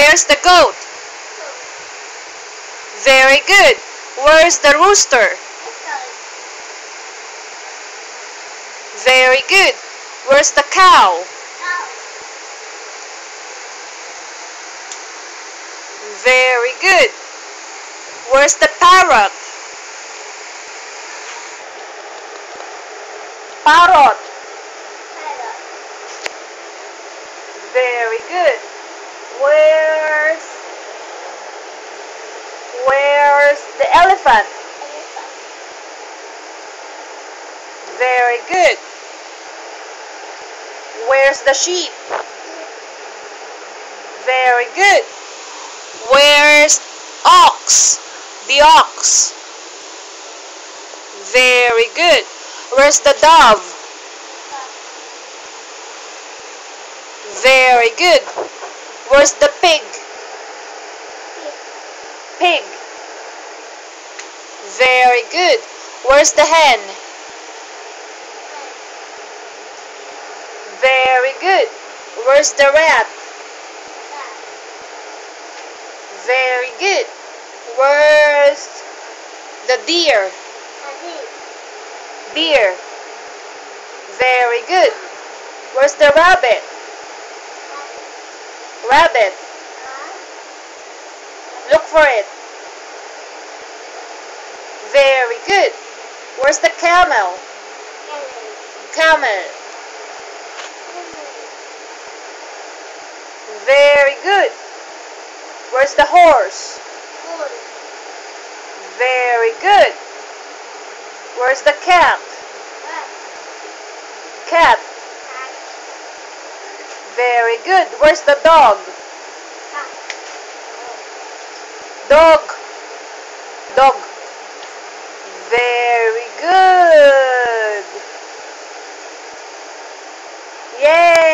Where's the goat? Very good. Where's the rooster? Very good. Where's the cow? Very good. Where's the parrot? Parrot. Very good. Where's the elephant? Very good. Where's the sheep? Very good. Where's ox? The ox. Very good. Where's the dove? Very good. Where's the pig? Pig. Very good. Where's the hen? Very good. Where's the rat? Very good. Where's the deer? Deer. Very good. Where's the rabbit? Rabbit. Look for it. Very good. Where's the camel? Camel. Very good. Where's the horse? Very good. Where's the cat? Cat. Very good. Where's the dog? Dog. Dog. Very good. Yay!